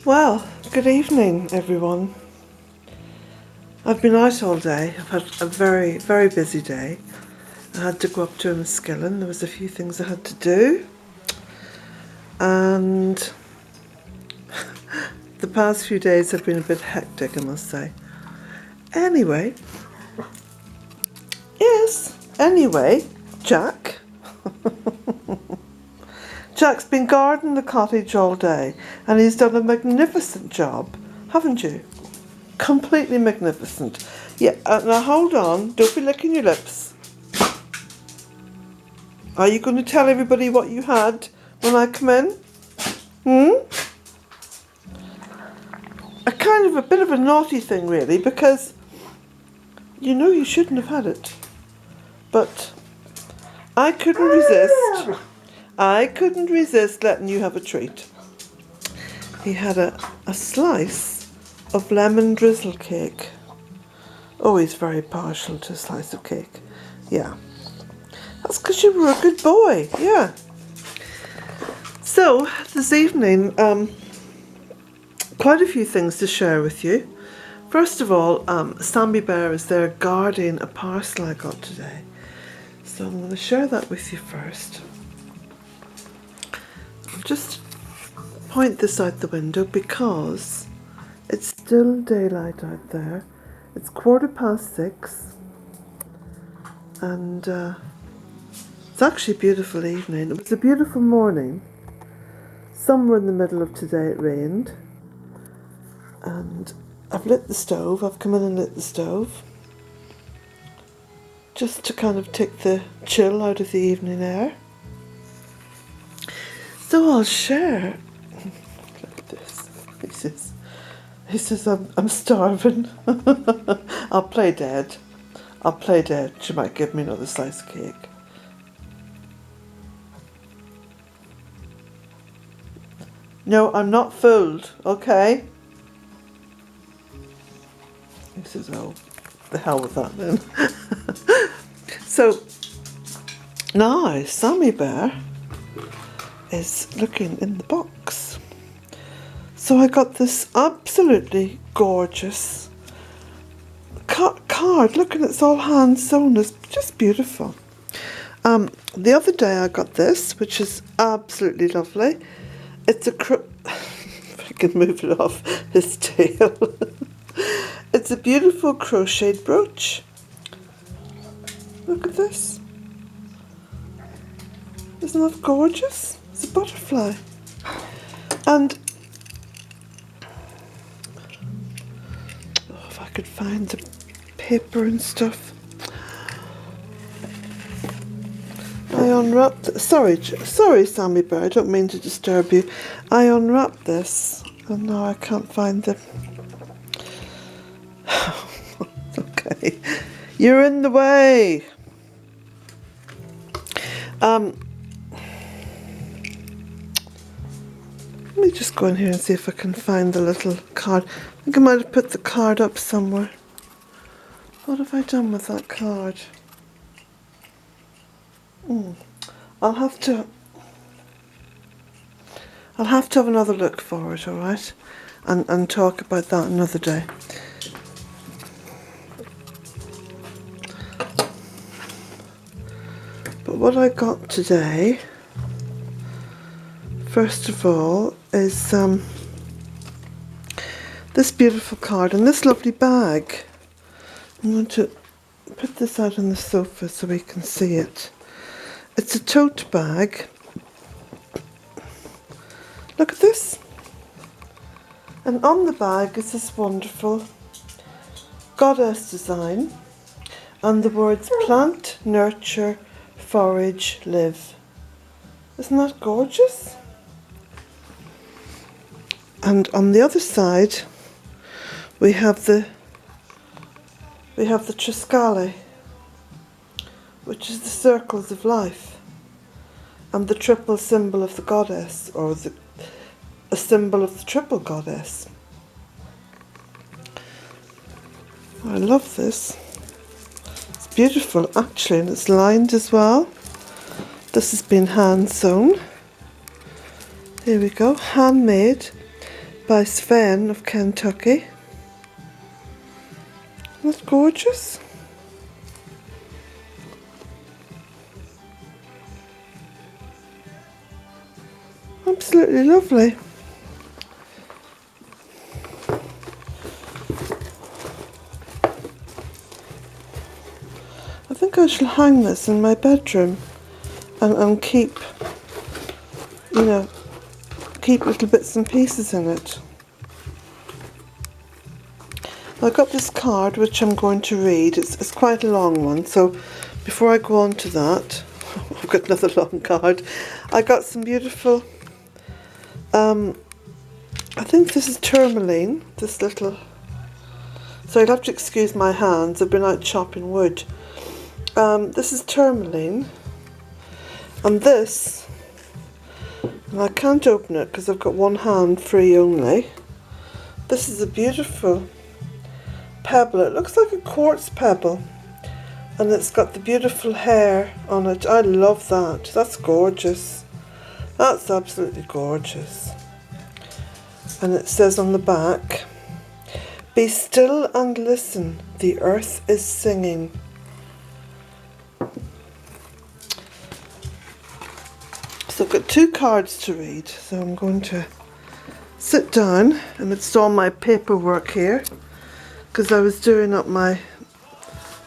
Well, good evening everyone. I've been out all day. I've had a very, very busy day. I had to go up to Enniskillen. There was a few things I had to do. And the past few days have been a bit hectic, I must say. Anyway, Jack. Jack's been guarding the cottage all day and he's done a magnificent job, haven't you? Completely magnificent. Yeah, now hold on, don't be licking your lips. Are you going to tell everybody what you had when I come in? A kind of a bit of a naughty thing really, because you know you shouldn't have had it. But I couldn't resist. I couldn't resist letting you have a treat. He had a slice of lemon drizzle cake. Oh, he's very partial to a slice of cake. Yeah. That's because you were a good boy. Yeah. So, this evening, quite a few things to share with you. First of all, Sammy Bear is there guarding a parcel I got today. So I'm going to share that with you first. I'll just point this out the window because it's still daylight out there. It's 6:15 and it's actually a beautiful evening. It was a beautiful morning. Somewhere in the middle of today it rained and I've lit the stove. I've come in and lit the stove just to kind of take the chill out of the evening air. So I'll share. Look at this. He says I'm starving. I'll play dead. She might give me another slice of cake. No, I'm not fooled, okay? He says, oh, the hell with that then. So, now Sammy Bear is looking in the box. So I got this absolutely gorgeous card. Look, and it's all hand sewn. It's just beautiful. The other day I got this, which is absolutely lovely. It's a if I can move it off his tail. It's a beautiful crocheted brooch. Look at this. Isn't that gorgeous? It's a butterfly. And if I could find the paper and stuff. I unwrapped. Sorry, Sammy Bear. I don't mean to disturb you. I unwrapped this, and now I can't find the. Okay, you're in the way. Let me just go in here and see if I can find the little card. I think I might have put the card up somewhere. What have I done with that card? I'll have to have another look for it, alright? And talk about that another day. But what I got today, first of all, is this beautiful card and this lovely bag. I'm going to put this out on the sofa so we can see it. It's a tote bag. Look at this. And on the bag is this wonderful goddess design and the words plant, nurture, forage, live. Isn't that gorgeous? And on the other side we have the Triskele, which is the circles of life, and the triple symbol of the goddess, or a symbol of the triple goddess. I love this. It's beautiful actually, and it's lined as well. This has been hand sewn. Here we go, handmade by Sven of Kentucky. That's gorgeous. Absolutely lovely. I think I shall hang this in my bedroom and keep, you know, keep little bits and pieces in it. I got this card which I'm going to read. It's quite a long one, so before I go on to that, I've got another long card. I got some beautiful, I think this is tourmaline, this little, so you'll have to excuse my hands, I've been out chopping wood. This is tourmaline, and this, and I can't open it because I've got one hand free only. This is a beautiful pebble. It looks like a quartz pebble, and it's got the beautiful hair on it. I love that. That's gorgeous. That's absolutely gorgeous. And it says on the back, "Be still and listen, the earth is singing." So I've got two cards to read, so I'm going to sit down, and it's all my paperwork here because I was doing up my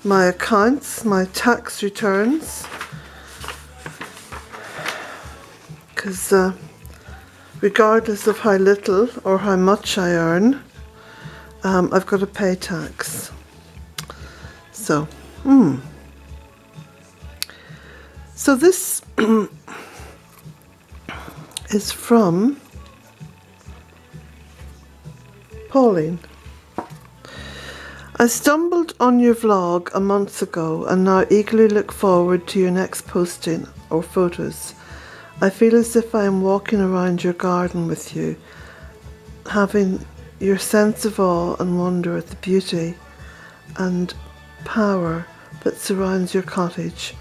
accounts, my tax returns, because regardless of how little or how much I earn, I've got to pay tax. So, so this is from Pauline. I stumbled on your vlog a month ago and now eagerly look forward to your next posting or photos. I feel as if I am walking around your garden with you, having your sense of awe and wonder at the beauty and power that surrounds your cottage.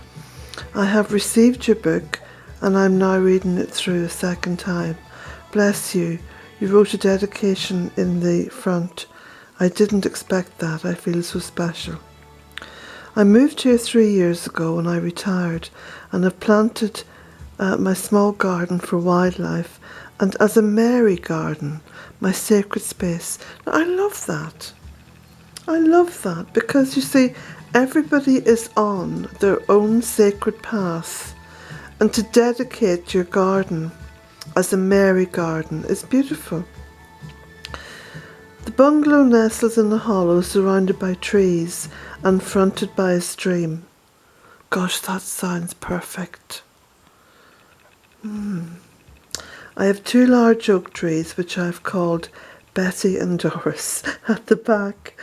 I have received your book and I'm now reading it through a second time. Bless you. You wrote a dedication in the front. I didn't expect that. I feel so special. I moved here 3 years ago when I retired and have planted my small garden for wildlife and as a Mary garden, my sacred space. Now, I love that. I love that because you see, everybody is on their own sacred path, and to dedicate your garden as a Mary garden is beautiful. The bungalow nestles in a hollow surrounded by trees and fronted by a stream. Gosh, that sounds perfect. I have 2 large oak trees which I have called Betty and Doris at the back,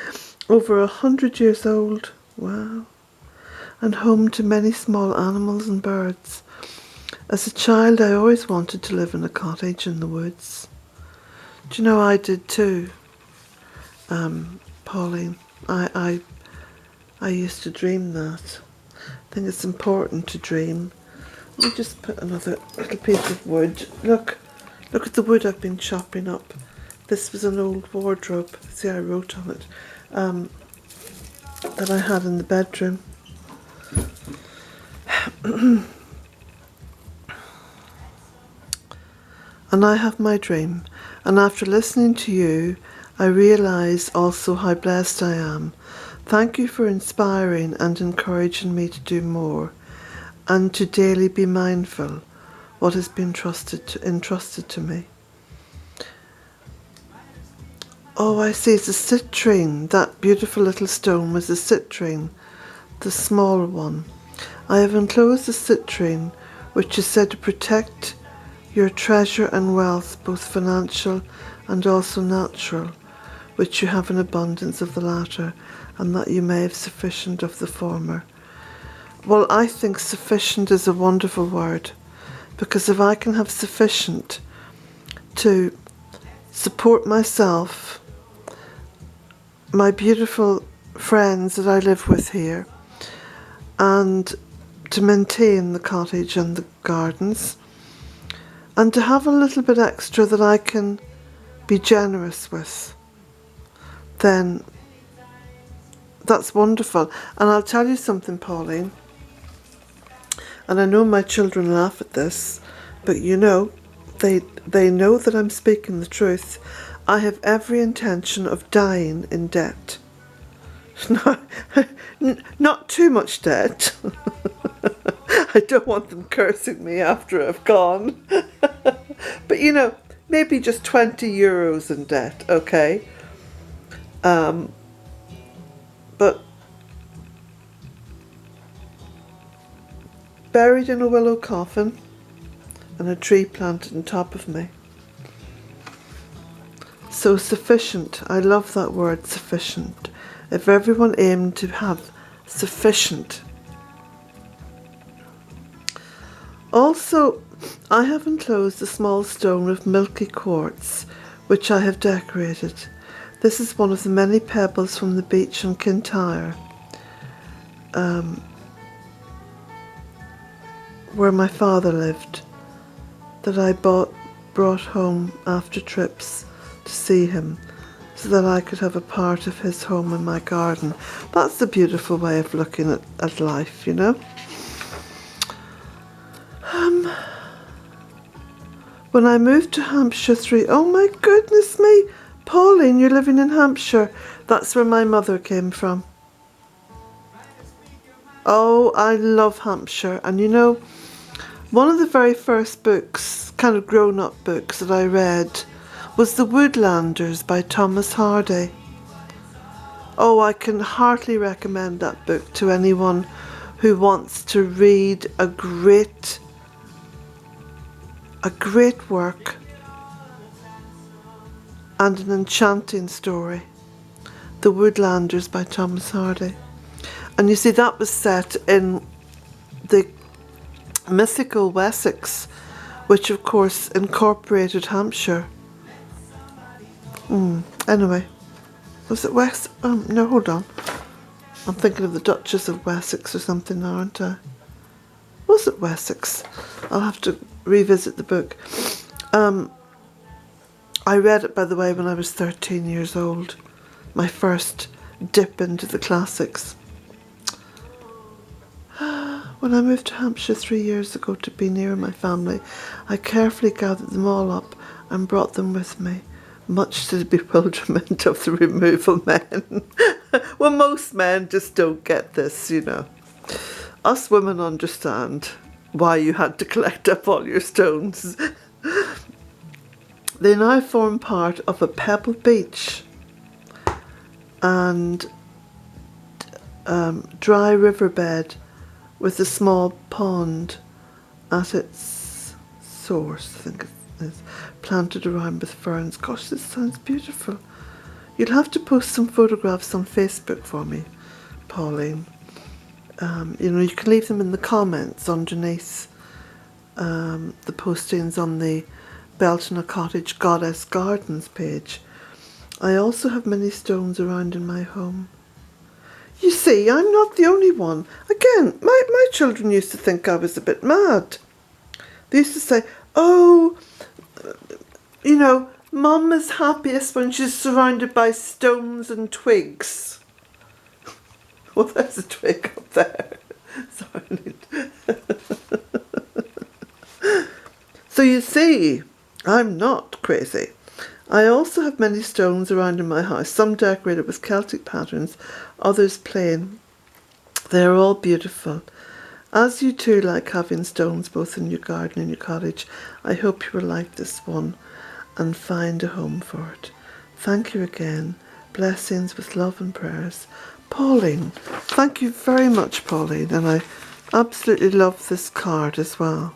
over 100 years old. Wow. And home to many small animals and birds. As a child, I always wanted to live in a cottage in the woods. Do you know I did too, Pauline? I used to dream that. I think it's important to dream. Let me just put another little piece of wood. Look at the wood I've been chopping up. This was an old wardrobe. See, I wrote on it, that I had in the bedroom. And I have my dream, and after listening to you, I realise also how blessed I am. Thank you for inspiring and encouraging me to do more, and to daily be mindful what has been entrusted to me. Oh, I see, it's a citrine. That beautiful little stone was a citrine, the small one. I have enclosed a citrine, which is said to protect your treasure and wealth, both financial and also natural, which you have in abundance of the latter, and that you may have sufficient of the former. Well, I think sufficient is a wonderful word, because if I can have sufficient to support myself, my beautiful friends that I live with here, and to maintain the cottage and the gardens, and to have a little bit extra that I can be generous with, then that's wonderful. And I'll tell you something, Pauline, and I know my children laugh at this, but you know, they know that I'm speaking the truth. I have every intention of dying in debt. Not too much debt. I don't want them cursing me after I've gone. But you know, maybe just 20 euros in debt, okay? But buried in a willow coffin and a tree planted on top of me. So sufficient. I love that word, sufficient. If everyone aimed to have sufficient. Also, I have enclosed a small stone of milky quartz, which I have decorated. This is one of the many pebbles from the beach in Kintyre, where my father lived, that I brought home after trips to see him, so that I could have a part of his home in my garden. That's a beautiful way of looking at life, you know. When I moved to Hampshire oh my goodness me, Pauline, you're living in Hampshire. That's where my mother came from. Oh, I love Hampshire. And you know, one of the very first books, kind of grown-up books that I read, was The Woodlanders by Thomas Hardy. Oh, I can heartily recommend that book to anyone who wants to read a great work and an enchanting story. The Woodlanders by Thomas Hardy. And you see, that was set in the mythical Wessex, which of course incorporated Hampshire. Anyway, was it Wessex? No, hold on. I'm thinking of the Duchess of Wessex or something, aren't I? Was it Wessex? I'll have to revisit the book. I read it, by the way, when I was 13 years old. My first dip into the classics. When I moved to Hampshire 3 years ago to be near my family, I carefully gathered them all up and brought them with me, much to the bewilderment of the removal men. Well, most men just don't get this, you know. Us women understand why you had to collect up all your stones. They now form part of a pebble beach and dry riverbed with a small pond at its source, I think it is, planted around with ferns. Gosh, this sounds beautiful. You'll have to post some photographs on Facebook for me, Pauline. You know, you can leave them in the comments underneath the postings on the Bealtaine Cottage Goddess Gardens page. I also have many stones around in my home. You see, I'm not the only one. Again, my children used to think I was a bit mad. They used to say, oh, you know, Mum is happiest when she's surrounded by stones and twigs. Well, there's a twig up there. Sorry. So you see, I'm not crazy. I also have many stones around in my house, some decorated with Celtic patterns, others plain. They are all beautiful. As you too like having stones both in your garden and your cottage, I hope you will like this one and find a home for it. Thank you again. Blessings with love and prayers. Pauline. Thank you very much, Pauline. And I absolutely love this card as well.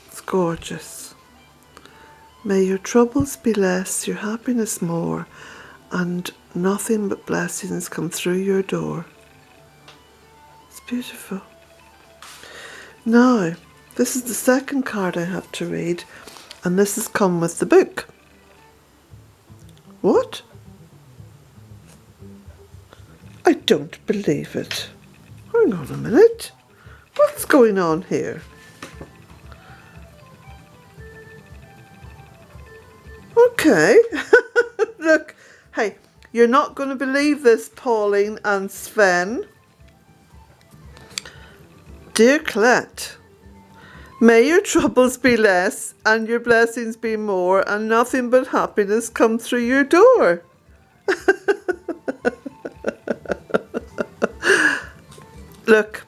It's gorgeous. May your troubles be less, your happiness more, and nothing but blessings come through your door. It's beautiful. Now, this is the second card I have to read, and this has come with the book. What? I don't believe it. Hang on a minute. What's going on here? Okay. Look, hey, you're not going to believe this, Pauline and Sven. Dear Colette, may your troubles be less and your blessings be more, and nothing but happiness come through your door. Look,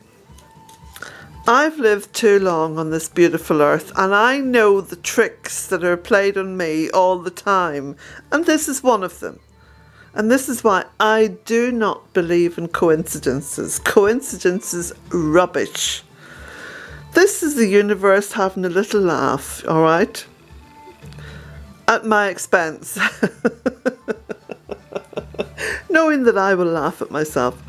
I've lived too long on this beautiful earth, and I know the tricks that are played on me all the time, and this is one of them. And this is why I do not believe in coincidences. Coincidences, rubbish. This is the universe having a little laugh, all right? At my expense. Knowing that I will laugh at myself.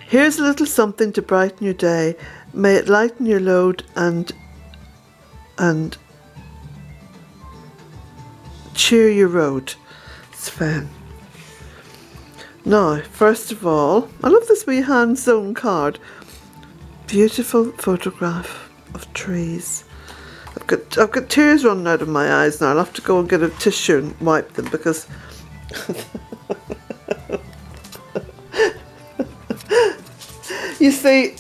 Here's a little something to brighten your day. May it lighten your load and cheer your road. Sven. Now, first of all, I love this wee hand sewn card. Beautiful photograph of trees. I've got tears running out of my eyes now. I'll have to go and get a tissue and wipe them because you see,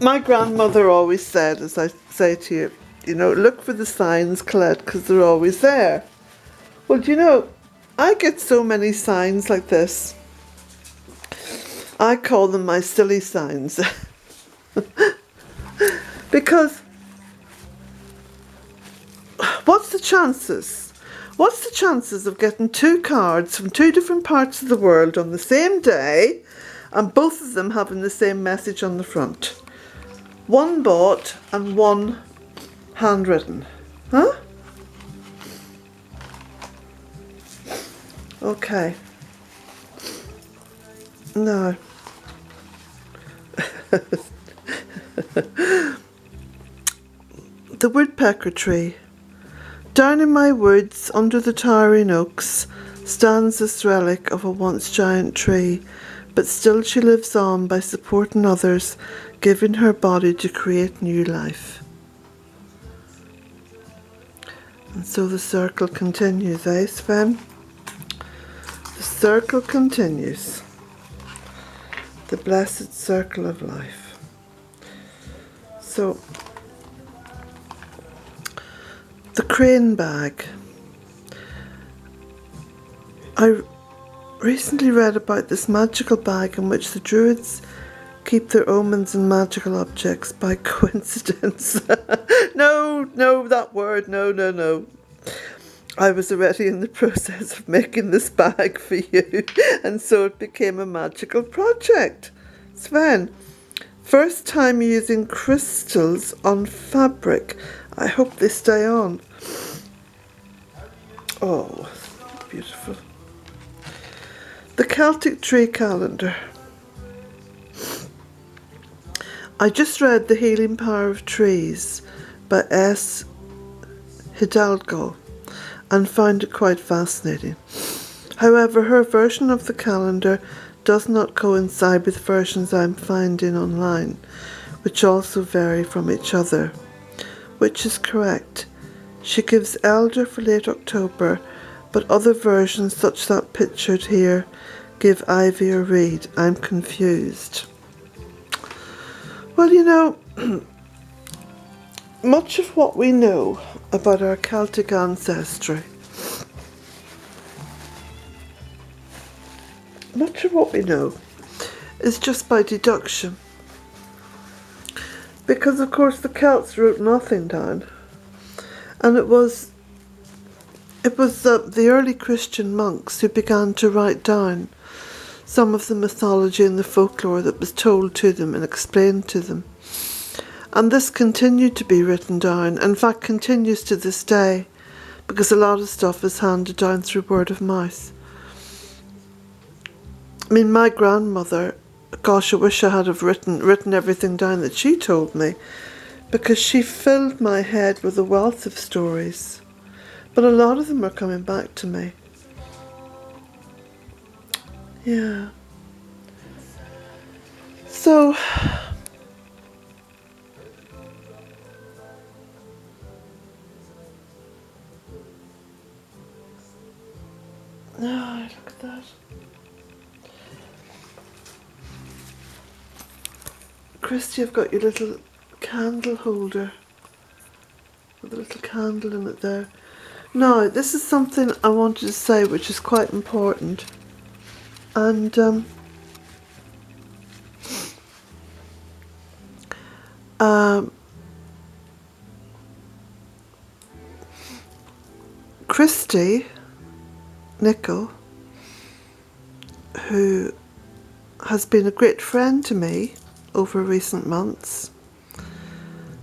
my grandmother always said, as I say to you, you know, look for the signs, Colette, because they're always there. Well, do you know, I get so many signs like this. I call them my silly signs. Because what's the chances? What's the chances of getting two cards from two different parts of the world on the same day and both of them having the same message on the front? One bought and one handwritten. Huh? Okay. No. The woodpecker tree. Down in my woods, under the towering oaks, stands this relic of a once giant tree, but still she lives on by supporting others, giving her body to create new life. And so the circle continues, eh, Sven? The circle continues. The blessed circle of life. So, the crane bag. I recently read about this magical bag in which the Druids keep their omens and magical objects by coincidence. No, that word, no. I was already in the process of making this bag for you, and so it became a magical project. Sven, first time using crystals on fabric. I hope they stay on. Oh, beautiful. The Celtic Tree Calendar. I just read The Healing Power of Trees by S. Hidalgo and found it quite fascinating. However, her version of the calendar does not coincide with versions I'm finding online, which also vary from each other. Which is correct? She gives Elder for late October, but other versions, such that pictured here, give Ivy or Reed. I'm confused. Well, you know, much of what we know about our Celtic ancestry, much of what we know is just by deduction. Because, of course, the Celts wrote nothing down. And it was the early Christian monks who began to write down some of the mythology and the folklore that was told to them and explained to them. And this continued to be written down, in fact continues to this day, because a lot of stuff is handed down through word of mouth. I mean, my grandmother, gosh, I wish I had have written everything down that she told me, because she filled my head with a wealth of stories. But a lot of them are coming back to me. Yeah. So, my, look at that. Kristi, I've got your little candle holder with a little candle in it there. Now, this is something I wanted to say which is quite important. And Kristi Nicol, who has been a great friend to me over recent months,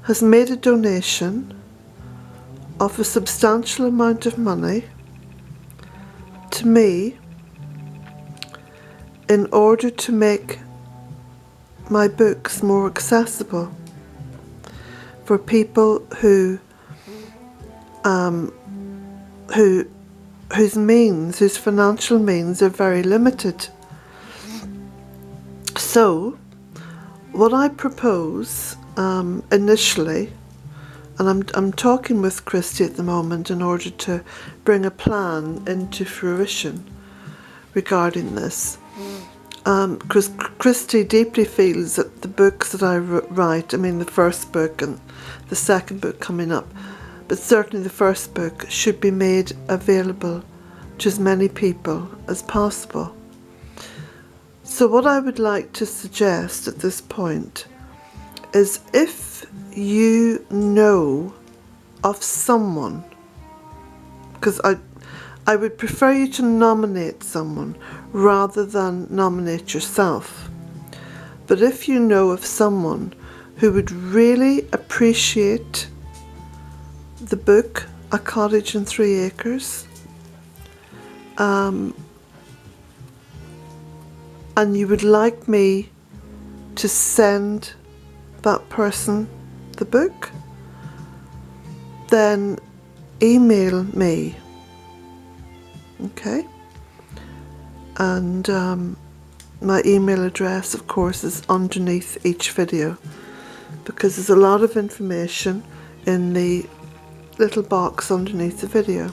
has made a donation of a substantial amount of money to me in order to make my books more accessible for people whose financial means are very limited. So what I propose initially, and I'm talking with Kristi at the moment in order to bring a plan into fruition regarding this, because Kristi deeply feels that the books that I write, I mean the first book and the second book coming up, but certainly the first book, should be made available to as many people as possible. So what I would like to suggest at this point is, if you know of someone, because I would prefer you to nominate someone rather than nominate yourself, but if you know of someone who would really appreciate the book A Cottage in 3 Acres, and you would like me to send that person the book, then email me, okay? And my email address, of course, is underneath each video, because there's a lot of information in the little box underneath the video,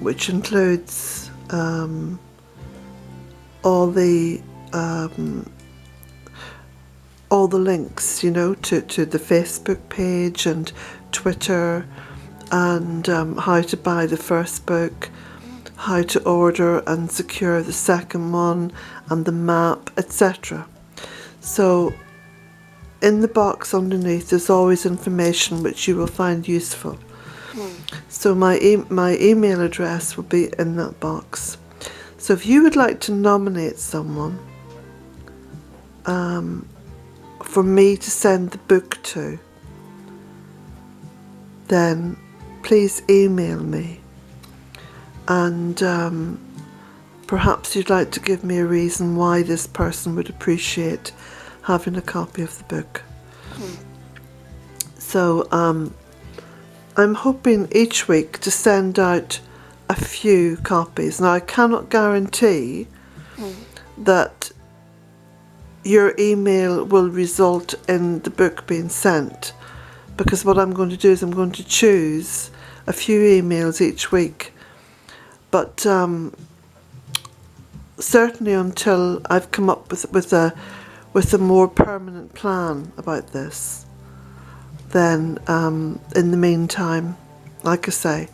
which includes all the links, you know, to the Facebook page and Twitter, and how to buy the first book, how to order and secure the second one, and the map, etc. So in the box underneath there's always information which you will find useful. So my email address will be in that box. So if you would like to nominate someone for me to send the book to, then please email me, and perhaps you'd like to give me a reason why this person would appreciate having a copy of the book. So I'm hoping each week to send out a few copies. Now, I cannot guarantee that your email will result in the book being sent, because what I'm going to do is I'm going to choose a few emails each week, but certainly until I've come up with a more permanent plan about this. Then in the meantime, like I say,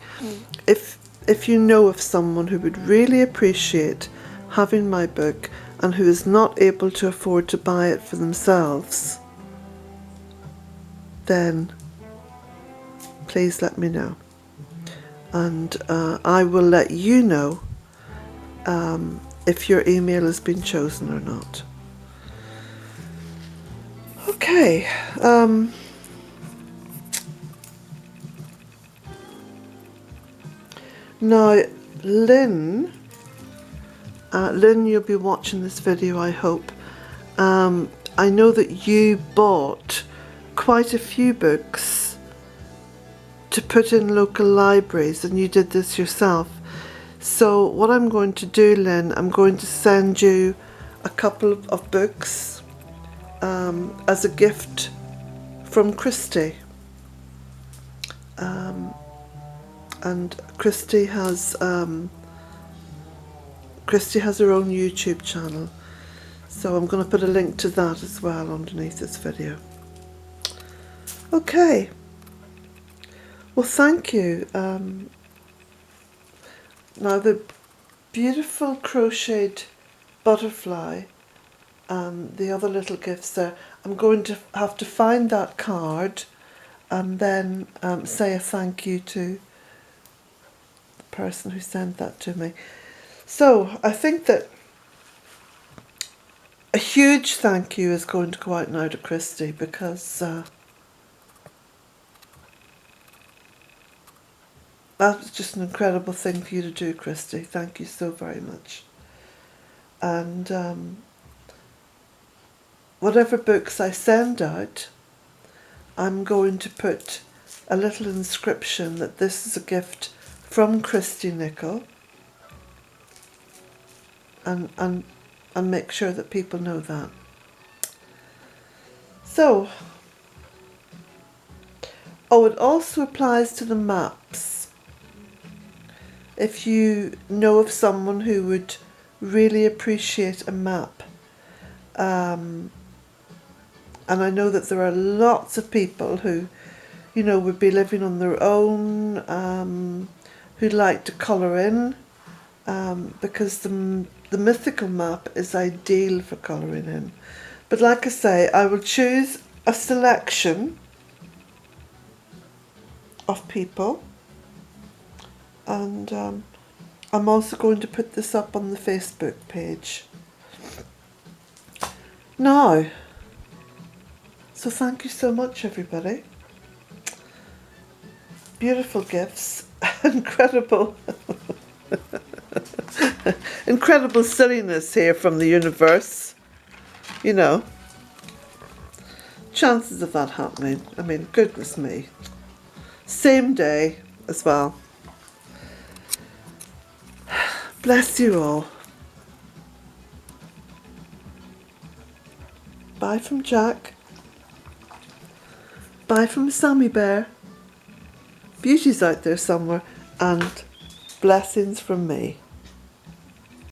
if you know of someone who would really appreciate having my book and who is not able to afford to buy it for themselves, then please let me know, and I will let you know if your email has been chosen or not. Okay. Now, Lynn, you'll be watching this video, I hope. I know that you bought quite a few books to put in local libraries, and you did this yourself. So what I'm going to do, Lynn, I'm going to send you a couple of books as a gift from Kristi. And Kristi has Kristi has her own YouTube channel, so I'm going to put a link to that as well underneath this video. Okay, well thank you. Now the beautiful crocheted butterfly and the other little gifts there, I'm going to have to find that card and then say a thank you to the person who sent that to me. So I think that a huge thank you is going to go out now to Kristi, because that was just an incredible thing for you to do, Kristi. Thank you so very much. And whatever books I send out, I'm going to put a little inscription that this is a gift from Kristi Nicol, and make sure that people know that. So, oh, it also applies to the maps. If you know of someone who would really appreciate a map, and I know that there are lots of people who, you know, would be living on their own, who'd like to colour in, because the mythical map is ideal for colouring in. But like I say, I will choose a selection of people, and I'm also going to put this up on the Facebook page. Now, so thank you so much everybody. Beautiful gifts, incredible incredible silliness here from the universe, you know. Chances of that happening, I mean, goodness me. Same day as well. Bless you all. Bye from Jack. Bye from Sammy Bear. Beauty's out there somewhere, and blessings from me.